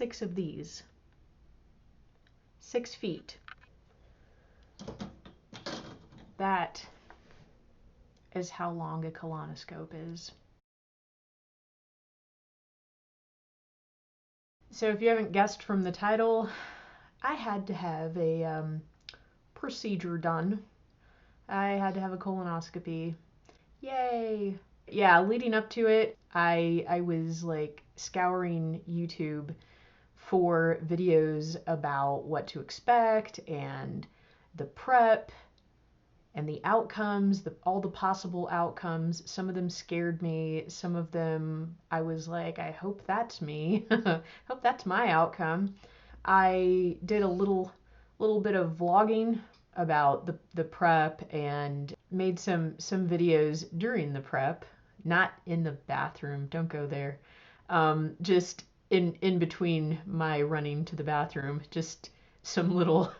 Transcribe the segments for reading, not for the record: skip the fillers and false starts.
6 of these. 6 feet. That is how long a colonoscope is. So if you haven't guessed from the title, I had to have a procedure done. I had to have a colonoscopy. Yay! Yeah, leading up to it, I was like scouring YouTube for videos about what to expect and the prep and the outcomes, all the possible outcomes. Some of them scared me. Some of them I was like, I hope that's me. Hope that's my outcome. I did a little bit of vlogging about the prep and made some videos during the prep, not in the bathroom. Don't go there. Just in between my running to the bathroom, just some little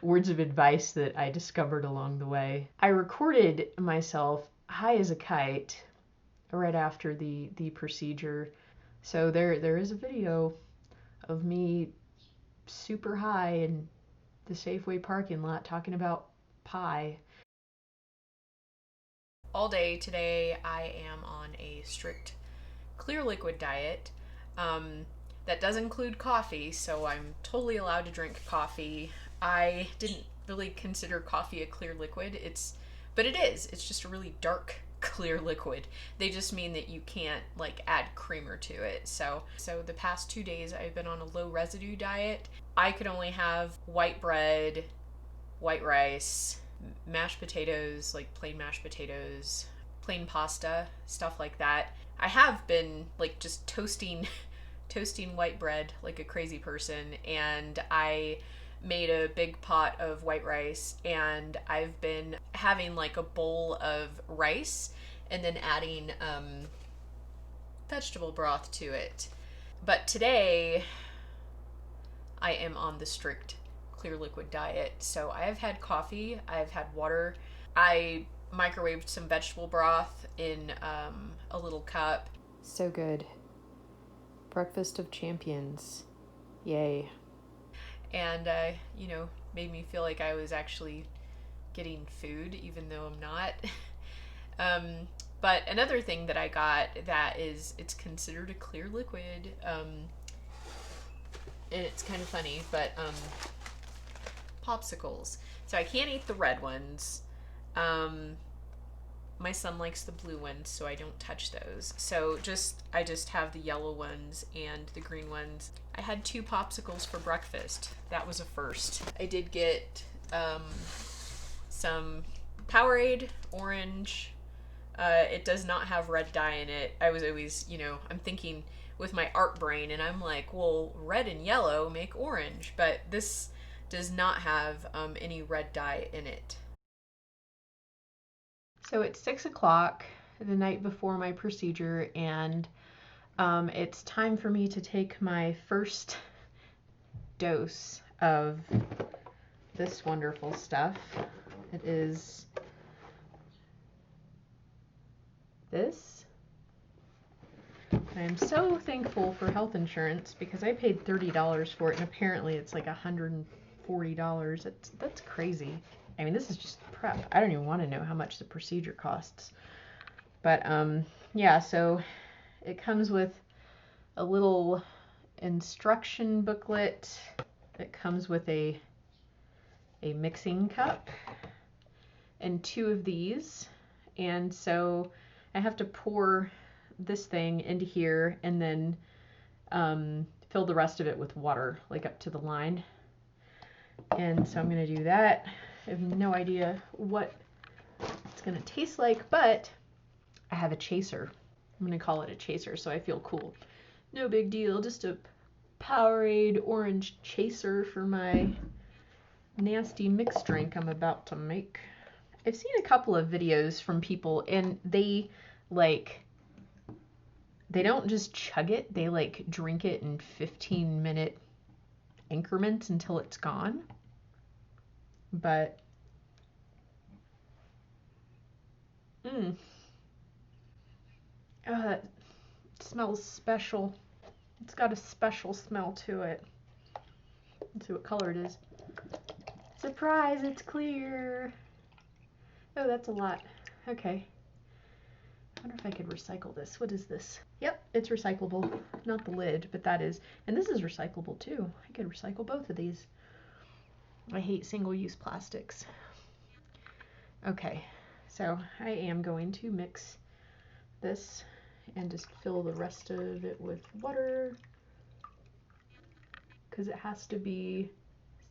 words of advice that I discovered along the way. I recorded myself high as a kite right after the procedure. So there is a video of me super high in the Safeway parking lot talking about pie. All day today I am on a strict clear liquid diet. That does include coffee, so I'm totally allowed to drink coffee. I didn't really consider coffee a clear liquid. But it is. It's just a really dark clear liquid. They just mean that you can't like add creamer to it. So the past 2 days I've been on a low residue diet. I could only have white bread, white rice, mashed potatoes, like plain mashed potatoes, plain pasta, stuff like that. I have been like just toasting white bread like a crazy person, and I made a big pot of white rice, and I've been having like a bowl of rice and then adding vegetable broth to it. But today I am on the strict clear liquid diet. So I have had coffee, I've had water, I microwaved some vegetable broth in a little cup. So good. Breakfast of champions. Yay. And, made me feel like I was actually getting food, even though I'm not. But another thing that I got that it's considered a clear liquid, and it's kind of funny, but popsicles. So I can't eat the red ones. My son likes the blue ones, so I don't touch those. So I just have the yellow ones and the green ones. I had 2 popsicles for breakfast. That was a first. I did get some Powerade orange. It does not have red dye in it. I was always, I'm thinking with my art brain, and I'm like, well, red and yellow make orange, but this does not have any red dye in it. So it's 6 o'clock the night before my procedure, and it's time for me to take my first dose of this wonderful stuff. It is this. I'm so thankful for health insurance because I paid $30 for it, and apparently it's like $140. That's crazy. I mean, this is just prep. I don't even want to know how much the procedure costs. But yeah, so it comes with a little instruction booklet. It comes with a mixing cup and 2 of these. And so I have to pour this thing into here and then fill the rest of it with water, like up to the line. And so I'm going to do that. I have no idea what it's going to taste like, but I have a chaser. I'm going to call it a chaser so I feel cool. No big deal, just a Powerade orange chaser for my nasty mixed drink I'm about to make. I've seen a couple of videos from people, and they don't just chug it, they like drink it in 15-minute increments until it's gone. But oh, that smells special. It's got a special smell to it. Let's see what color it is. Surprise, it's clear. Oh, that's a lot. Okay. I wonder if I could recycle this. What is this? Yep, it's recyclable. Not the lid, but that is. And this is recyclable too. I could recycle both of these. I hate single-use plastics. Okay, so I am going to mix this and just fill the rest of it with water because it has to be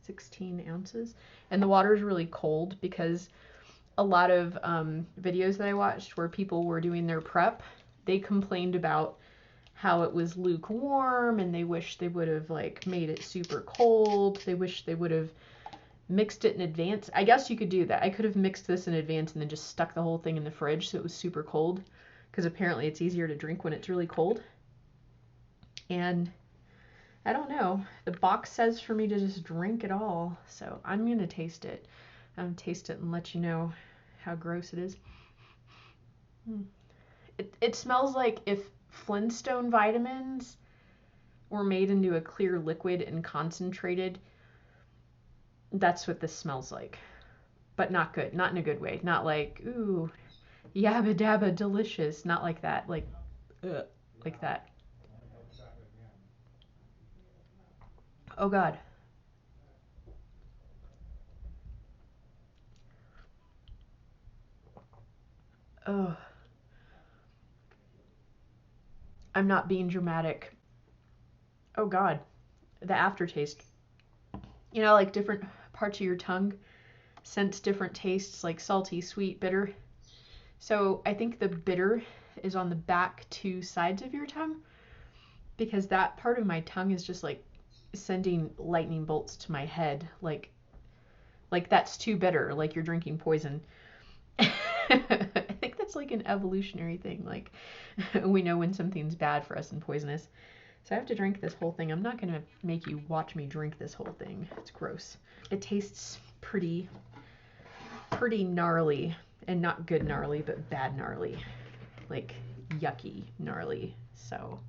16 ounces. And the water is really cold because a lot of videos that I watched where people were doing their prep, they complained about how it was lukewarm and they wish they would have like made it super cold. They wish they would have mixed it in advance. I guess you could do that. I could have mixed this in advance and then just stuck the whole thing in the fridge so it was super cold, because apparently it's easier to drink when it's really cold. And I don't know. The box says for me to just drink it all, so I'm going to taste it. I'm going to taste it and let you know how gross it is. It smells like if Flintstone vitamins were made into a clear liquid and concentrated. That's what this smells like. But not good. Not in a good way. Not like, ooh, yabba dabba delicious. Not like that. Like, ugh, like that. Oh God. Oh. I'm not being dramatic. Oh God. The aftertaste. You know, like different parts of your tongue sense different tastes, like salty, sweet, bitter. So I think the bitter is on the back two sides of your tongue, because that part of my tongue is just like sending lightning bolts to my head, like that's too bitter, like you're drinking poison. I think that's like an evolutionary thing, like we know when something's bad for us and poisonous. So I have to drink this whole thing. I'm not gonna make you watch me drink this whole thing. It's gross. It tastes pretty gnarly, and not good gnarly, but bad gnarly, like yucky gnarly. So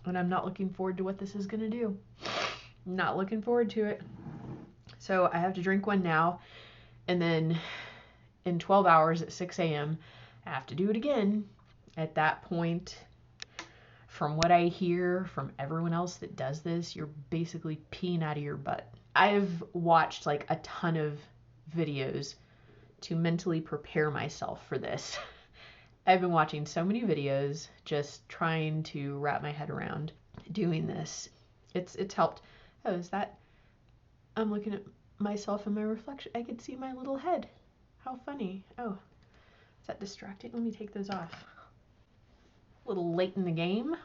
and I'm not looking forward to what this is gonna do. Not looking forward to it. So I have to drink one now, and then in 12 hours at 6 a.m. I have to do it again. At that point, from what I hear from everyone else that does this, you're basically peeing out of your butt. I've watched like a ton of videos to mentally prepare myself for this. I've been watching so many videos just trying to wrap my head around doing this. It's helped. Oh, is that? I'm looking at myself in my reflection. I could see my little head. How funny. Oh, is that distracting? Let me take those off. A little late in the game.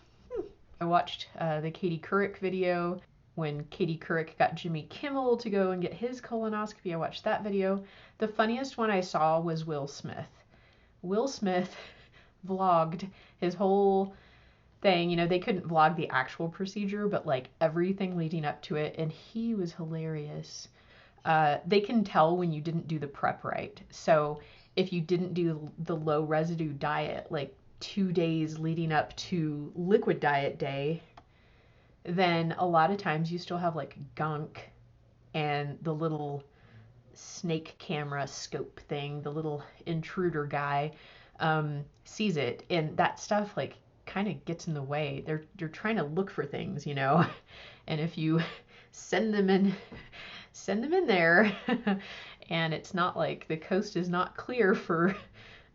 I watched the Katie Couric video when Katie Couric got Jimmy Kimmel to go and get his colonoscopy. I watched that video. The funniest one I saw was Will Smith. Will Smith vlogged his whole thing. You know, they couldn't vlog the actual procedure, but like everything leading up to it, and he was hilarious. They can tell when you didn't do the prep right. So if you didn't do the low residue diet, like 2 days leading up to liquid diet day, then a lot of times you still have like gunk, and the little snake camera scope thing, the little intruder guy, sees it, and that stuff like kind of gets in the way. They're trying to look for things, you know, and if you send them in there and it's not like the coast is not clear for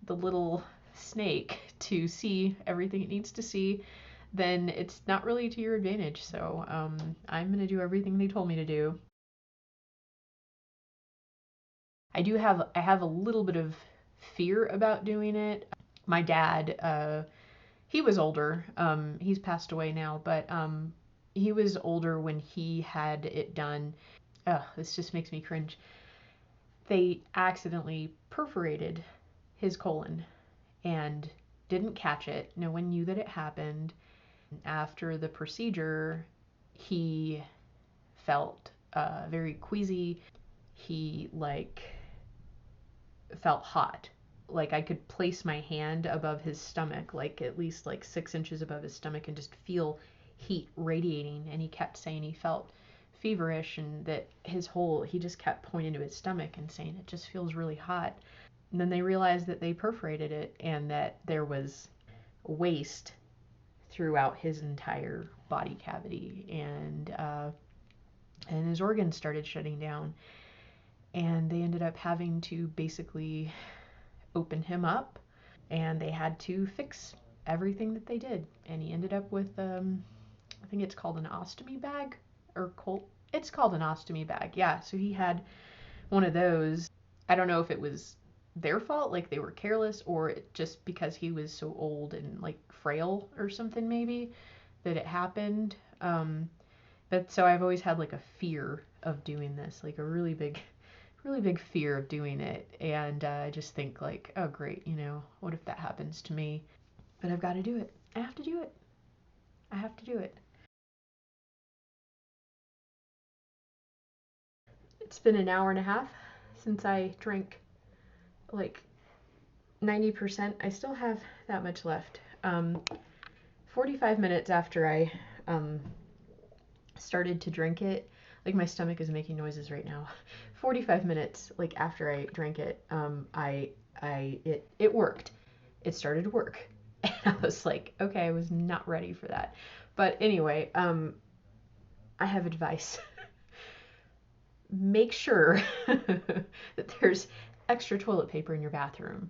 the little snake to see everything it needs to see, then it's not really to your advantage. So I'm going to do everything they told me to do. I have a little bit of fear about doing it. My dad, he was older. He's passed away now, but he was older when he had it done. Ugh, this just makes me cringe. They accidentally perforated his colon and didn't catch it. No one knew that it happened. After the procedure, he felt very queasy. He like felt hot, like I could place my hand above his stomach, like at least like 6 inches above his stomach, and just feel heat radiating. And he kept saying he felt feverish, and that he just kept pointing to his stomach and saying it just feels really hot. And then they realized that they perforated it and that there was waste throughout his entire body cavity, and his organs started shutting down. And they ended up having to basically open him up, and they had to fix everything that they did. And he ended up with, I think it's called an ostomy bag, it's called an ostomy bag. Yeah, so he had one of those. I don't know if it was their fault, like they were careless, or just because he was so old and like frail or something maybe that it happened. But so I've always had like a fear of doing this, like a really big fear of doing it. And I just think like, oh great, what if that happens to me? But I've got to do it. I have to do it. I have to do it. It's been an hour and a half since I drank like 90%. I still have that much left. 45 minutes after I started to drink it, like my stomach is making noises right now. 45 minutes like after I drank it, it worked. It started to work. And I was like, okay, I was not ready for that. But anyway, I have advice. Make sure that there's extra toilet paper in your bathroom.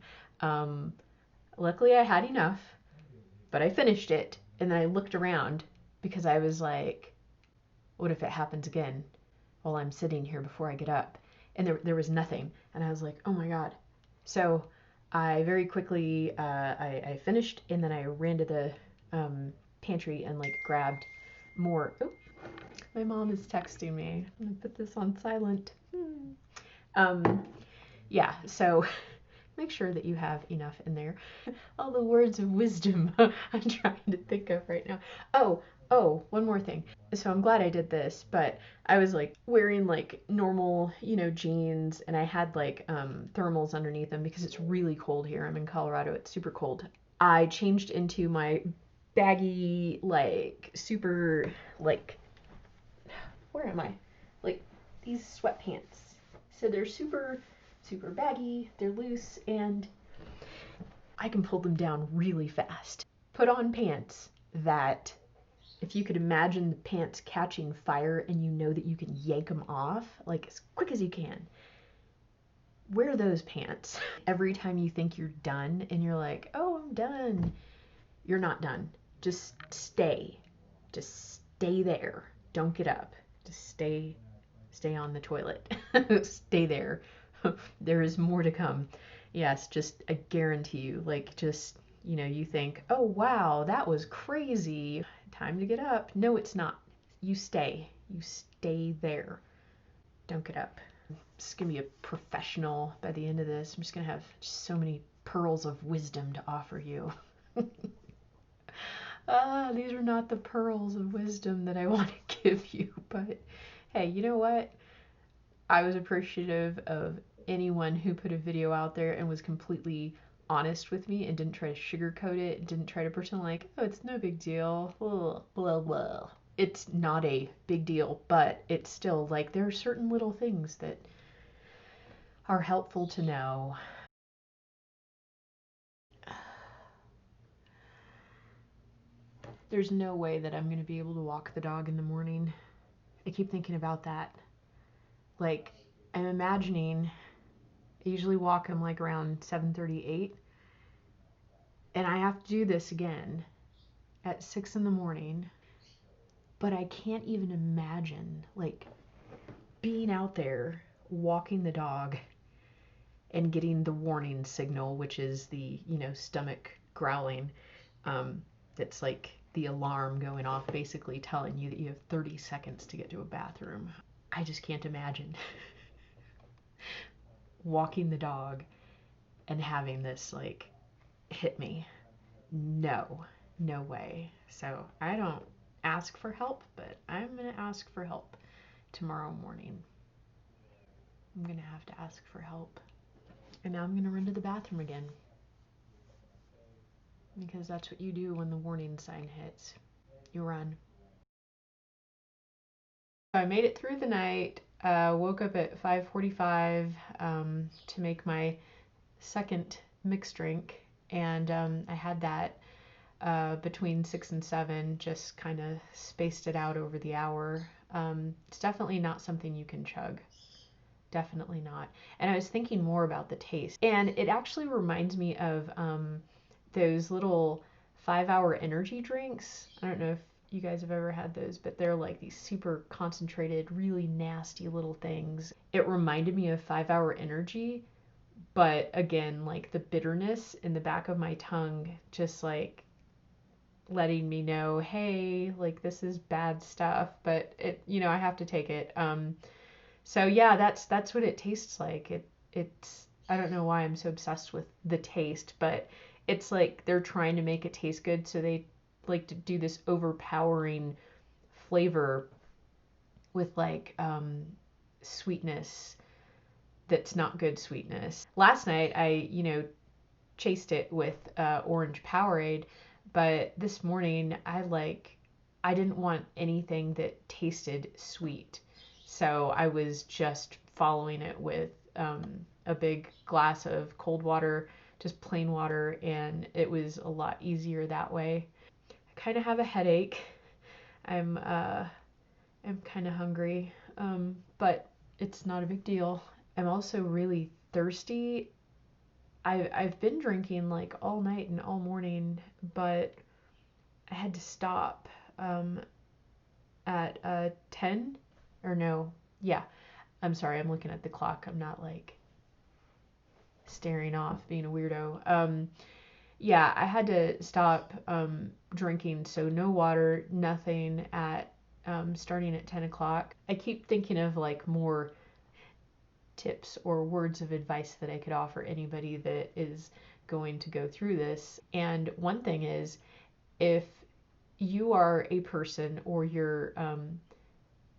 Luckily I had enough, but I finished it, and then I looked around because I was like, what if it happens again while I'm sitting here before I get up? And there was nothing, and I was like, oh my god. So I very quickly, I finished, and then I ran to the pantry and like grabbed more. Oh, my mom is texting me. I'm gonna put this on silent. Yeah, so make sure that you have enough in there. All the words of wisdom I'm trying to think of right now. Oh, one more thing. So I'm glad I did this, but I was like wearing like normal, jeans, and I had like thermals underneath them because it's really cold here. I'm in Colorado. It's super cold. I changed into my baggy, like super, like, where am I? Like these sweatpants. So they're super, super baggy. They're loose, and I can pull them down really fast. Put on pants that, if you could imagine the pants catching fire and you know that you can yank them off like as quick as you can, wear those pants. Every time you think you're done and you're like, oh, I'm done, you're not done. Just stay. Just stay there. Don't get up. Just stay on the toilet. Stay there. There is more to come. Yes, just I guarantee you, like, just, you think, oh wow, that was crazy. Time to get up. No, it's not. You stay. You stay there. Don't get up. This is going to be a professional by the end of this. I'm just going to have so many pearls of wisdom to offer you. These are not the pearls of wisdom that I want to give you, but hey, you know what? I was appreciative of anyone who put a video out there and was completely honest with me and didn't try to sugarcoat it, didn't try to pretend like, oh, it's no big deal, blah, blah, blah. It's not a big deal, but it's still like there are certain little things that are helpful to know. There's no way that I'm going to be able to walk the dog in the morning. I keep thinking about that. Like, I'm imagining, I usually walk him like around 7:38, and I have to do this again at 6 in the morning. But I can't even imagine like being out there walking the dog and getting the warning signal, which is the, stomach growling. It's like the alarm going off, basically telling you that you have 30 seconds to get to a bathroom. I just can't imagine walking the dog and having this like hit me. No way. So I don't ask for help, but I'm gonna ask for help tomorrow morning. I'm gonna have to ask for help. And now I'm going to run to the bathroom again. Because that's what you do when the warning sign hits. You run. I made it through the night. Woke up at 5:45 to make my second mixed drink. And I had that between 6 and 7, just kind of spaced it out over the hour. It's definitely not something you can chug. Definitely not. And I was thinking more about the taste. And it actually reminds me of those little 5-hour energy drinks. I don't know if you guys have ever had those, but they're like these super concentrated, really nasty little things. It reminded me of 5-hour energy, but again, like the bitterness in the back of my tongue, just like letting me know, hey, like this is bad stuff, but it, I have to take it. So yeah, that's what it tastes like. It's I don't know why I'm so obsessed with the taste, but it's like they're trying to make it taste good, so they like to do this overpowering flavor with like sweetness that's not good sweetness. Last night I, chased it with orange Powerade, but this morning I didn't want anything that tasted sweet. So I was just following it with a big glass of cold water, just plain water, and it was a lot easier that way. I kind of have a headache. I'm kind of hungry, but it's not a big deal. I'm also really thirsty. I've been drinking like all night and all morning, but I had to stop at 10 or no, yeah. I'm sorry, I'm looking at the clock. I'm not like staring off, being a weirdo. Yeah, I had to stop drinking, so no water, nothing at starting at 10 o'clock. I keep thinking of like more tips or words of advice that I could offer anybody that is going to go through this. And one thing is, if you are a person or your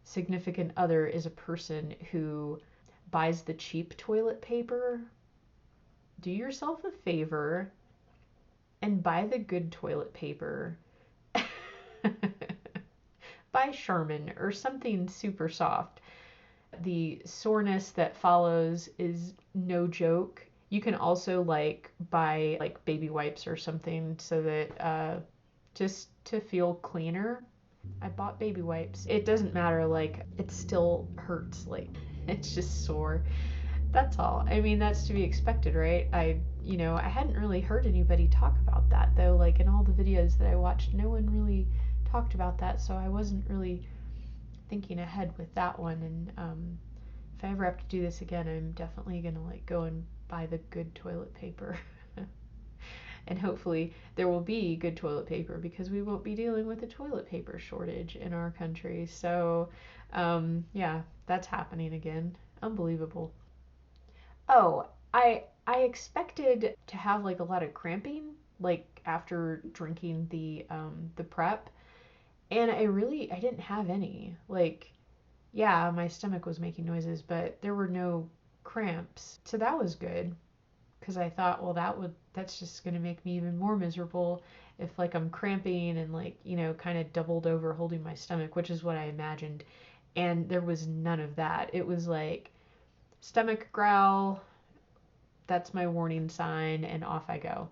significant other is a person who buys the cheap toilet paper, do yourself a favor and buy the good toilet paper. Buy Sherman or something super soft. The soreness that follows is no joke. You can also like buy like baby wipes or something so that just to feel cleaner. I bought baby wipes. It doesn't matter, like it still hurts, like it's just sore. That's all. I mean, that's to be expected, right? I hadn't really heard anybody talk about that though. Like in all the videos that I watched, no one really talked about that, so I wasn't really thinking ahead with that one. And if I ever have to do this again, I'm definitely gonna like go and buy the good toilet paper. And hopefully there will be good toilet paper because we won't be dealing with a toilet paper shortage in our country. So, yeah, that's happening again. Unbelievable. Oh, I expected to have like a lot of cramping like after drinking the prep, and I didn't have any. Like, yeah, my stomach was making noises, but there were no cramps. So that was good because I thought, well, that's just going to make me even more miserable if like I'm cramping and like, kind of doubled over holding my stomach, which is what I imagined. And there was none of that. It was like stomach growl, that's my warning sign, and off I go.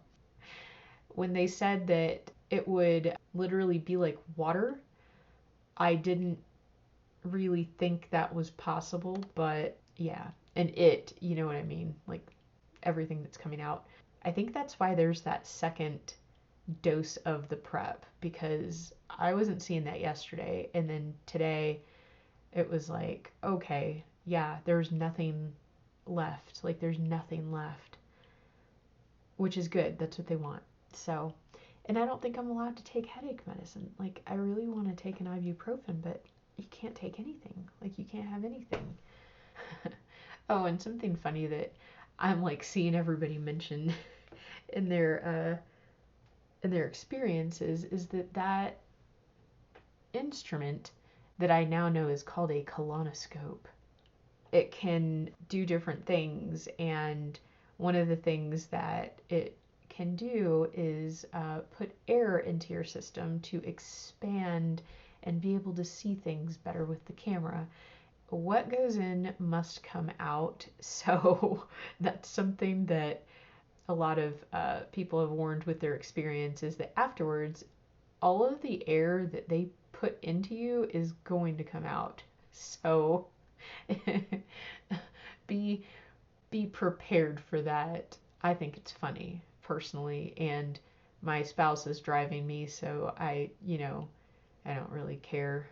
When they said that it would literally be like water, I didn't really think that was possible, but yeah. And you know what I mean? Like everything that's coming out. I think that's why there's that second dose of the prep, because I wasn't seeing that yesterday. And then today it was like, okay, yeah, there's nothing left. Like there's nothing left, which is good. That's what they want. So, and I don't think I'm allowed to take headache medicine. Like I really want to take an ibuprofen, but you can't take anything. Like you can't have anything. Oh, and something funny that I'm like seeing everybody mention in their experiences is that instrument that I now know is called a colonoscope. It can do different things, and one of the things that it can do is put air into your system to expand and be able to see things better with the camera. What goes in must come out. So that's something that a lot of people have warned with their experience, is that afterwards, all of the air that they put into you is going to come out. So be be prepared for that. I think it's funny personally, and my spouse is driving me, so I don't really care.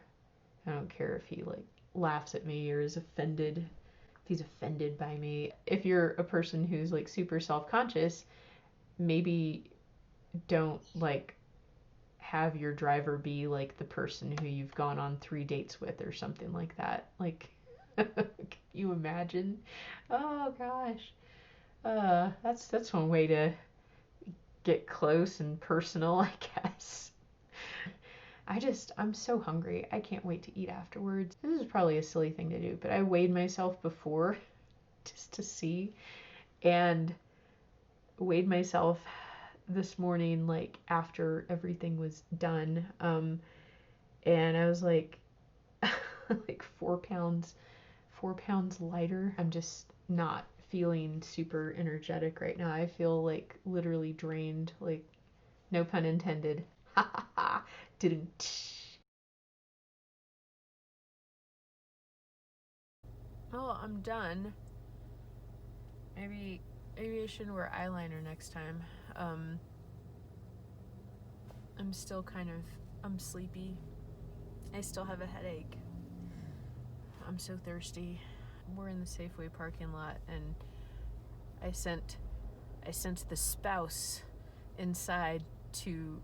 I don't care if he like laughs at me or is offended. If he's offended by me. If you're a person who's like super self-conscious, maybe don't like have your driver be like the person who you've gone on 3 dates with or something like that. Like, can you imagine? Oh gosh. That's one way to get close and personal, I guess. I'm so hungry. I can't wait to eat afterwards. This is probably a silly thing to do, but I weighed myself before just to see, and weighed myself this morning, like after everything was done. And I was like, like 4 pounds, 4 pounds lighter. I'm just not feeling super energetic right now. I feel like literally drained, like no pun intended. Ha ha ha. Didn't. Oh, I'm done. Maybe I should wear eyeliner next time. I'm still I'm sleepy. I still have a headache. I'm so thirsty. We're in the Safeway parking lot, and I sent the spouse inside to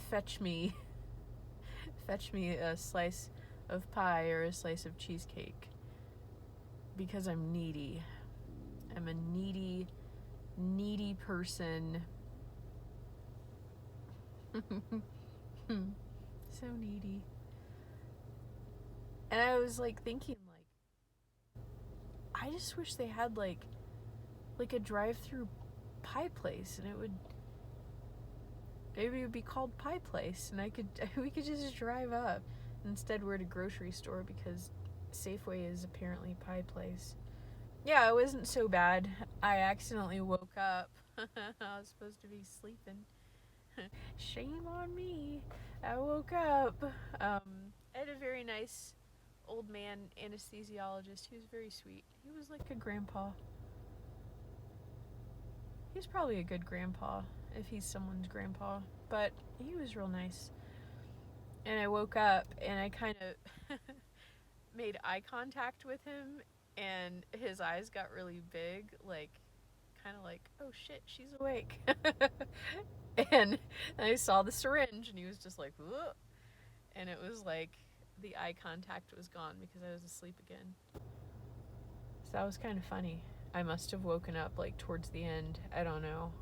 fetch me a slice of pie or a slice of cheesecake, because I'm needy. I'm a needy person. So needy. And I was like thinking, like, I just wish they had like a drive-through pie place, and maybe it would be called Pie Place, and we could just drive up. Instead, we're at a grocery store because Safeway is apparently Pie Place. Yeah, it wasn't so bad. I accidentally woke up. I was supposed to be sleeping. Shame on me. I woke up. I had a very nice old man anesthesiologist. He was very sweet. He was like a grandpa. He's probably a good grandpa if he's someone's grandpa, but he was real nice. And I woke up and I kind of made eye contact with him, and his eyes got really big, like kind of like, oh shit, she's awake. And I saw the syringe, and he was just like, whoa. And it was like the eye contact was gone because I was asleep again. So that was kind of funny. I must have woken up like towards the end. I don't know.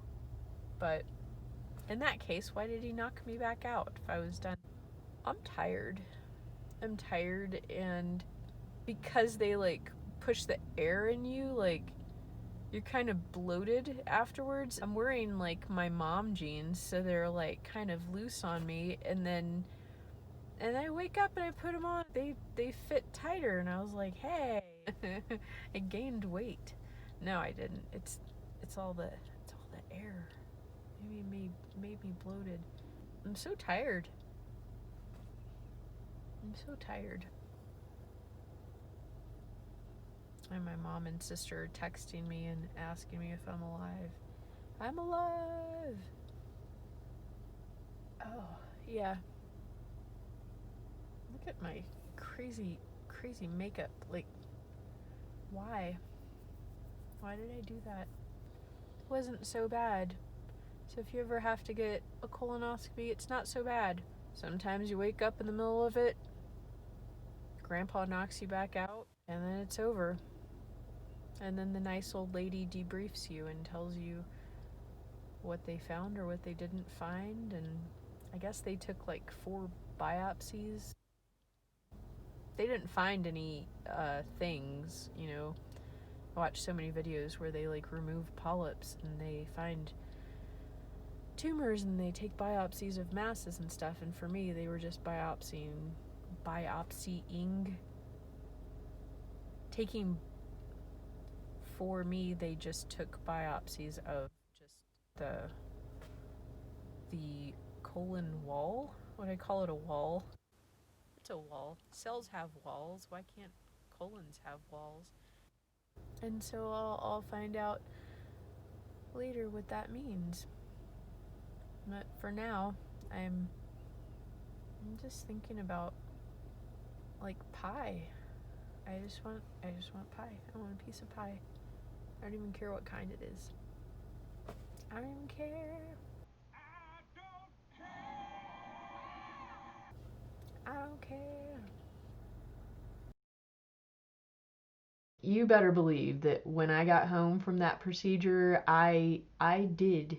But in that case, why did he knock me back out if I was done? I'm tired. And because they like push the air in you, like you're kind of bloated afterwards. I'm wearing like my mom jeans, so they're like kind of loose on me, and I wake up and I put them on. They fit tighter, and I was like, hey, I gained weight. No, I didn't. It's all the air. Maybe it made me bloated. I'm so tired. And my mom and sister are texting me and asking me if I'm alive. I'm alive. Oh, yeah. Look at my crazy makeup. Like, why? Why did I do that? It wasn't so bad. So if you ever have to get a colonoscopy, it's not so bad. Sometimes you wake up in the middle of it, Grandpa knocks you back out, and then it's over. And then the nice old lady debriefs you and tells you what they found or what they didn't find. And I guess they took like 4 biopsies. They didn't find any things, watch so many videos where they like remove polyps and they find tumors and they take biopsies of masses and stuff, and for me they were just biopsying taking for me they just took biopsies of just the colon wall. Would I call it a wall? It's a wall. Cells have walls. Why can't colons have walls? And so I'll find out later what that means. But for now, I'm just thinking about like pie. I just want pie. I want a piece of pie. I don't even care what kind it is. I don't even care. I don't care. You better believe that when I got home from that procedure, I did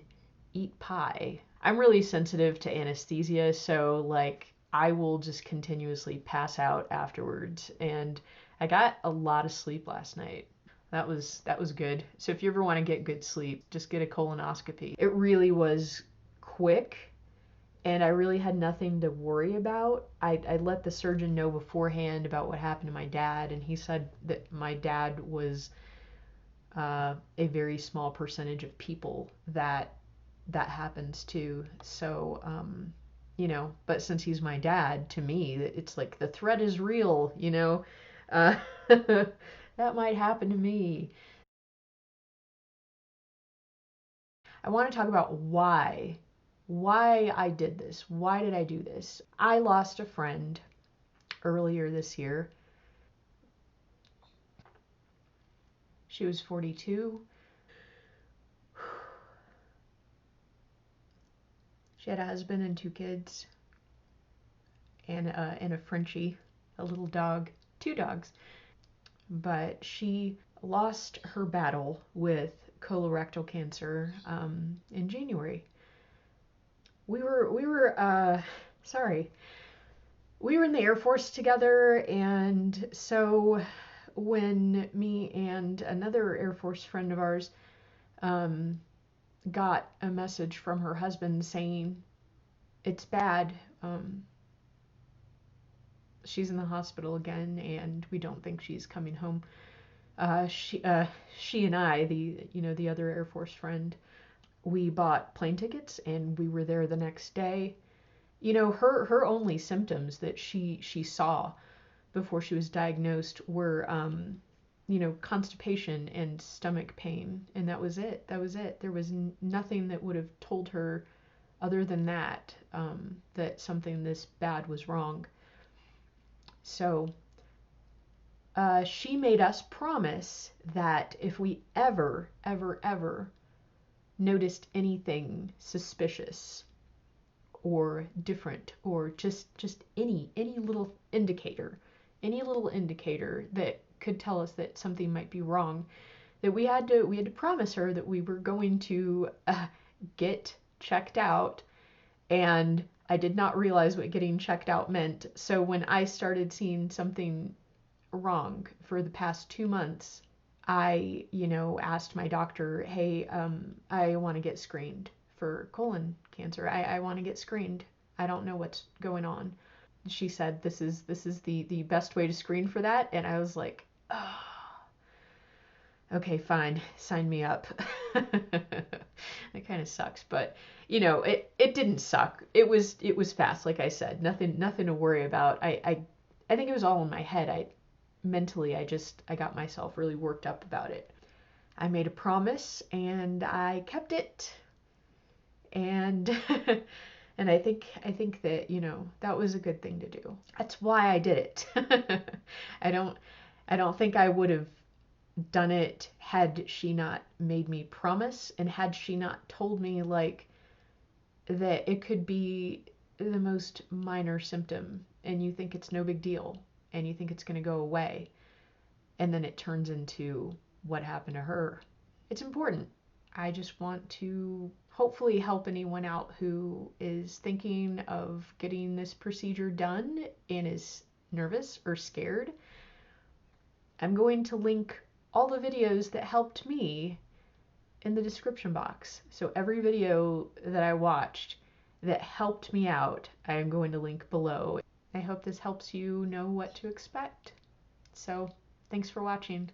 eat pie. I'm really sensitive to anesthesia, so like I will just continuously pass out afterwards, and I got a lot of sleep last night. That was good. So if you ever want to get good sleep, just get a colonoscopy. It really was quick, and I really had nothing to worry about. I let the surgeon know beforehand about what happened to my dad, and he said that my dad was a very small percentage of people that happens to. So, but since he's my dad, to me, it's like the threat is real, that might happen to me. I want to talk about why I did this. Why did I do this? I lost a friend earlier this year. She was 42. She had a husband and 2 kids and a Frenchie, a little dog, 2 dogs. But she lost her battle with colorectal cancer in January. We were in the Air Force together, and so when me and another Air Force friend of ours got a message from her husband saying it's bad, she's in the hospital again, and we don't think she's coming home. She and I, the other Air Force friend, we bought plane tickets and we were there the next day. Her only symptoms that she saw before she was diagnosed were constipation and stomach pain, and that was it. There was nothing that would have told her other than that that something this bad was wrong. So she made us promise that if we ever noticed anything suspicious or different, or just any little indicator that could tell us that something might be wrong, that we had to promise her that we were going to get checked out. And I did not realize what getting checked out meant. So when I started seeing something wrong for the past 2 months, I, asked my doctor, hey, I want to get screened for colon cancer. I want to get screened. I don't know what's going on. She said, this is the best way to screen for that. And I was like, oh, okay, fine, sign me up. It kind of sucks, but it didn't suck. It was fast, like I said, nothing to worry about. I think it was all in my head. Mentally, I got myself really worked up about it. I made a promise and I kept it. And and I think that, that was a good thing to do. That's why I did it. I don't think I would have done it had she not made me promise, and had she not told me like that it could be the most minor symptom and you think it's no big deal and you think it's going to go away, and then it turns into what happened to her. It's important. I just want to hopefully help anyone out who is thinking of getting this procedure done and is nervous or scared. I'm going to link all the videos that helped me in the description box. So every video that I watched that helped me out, I am going to link below. I hope this helps you know what to expect. So thanks for watching.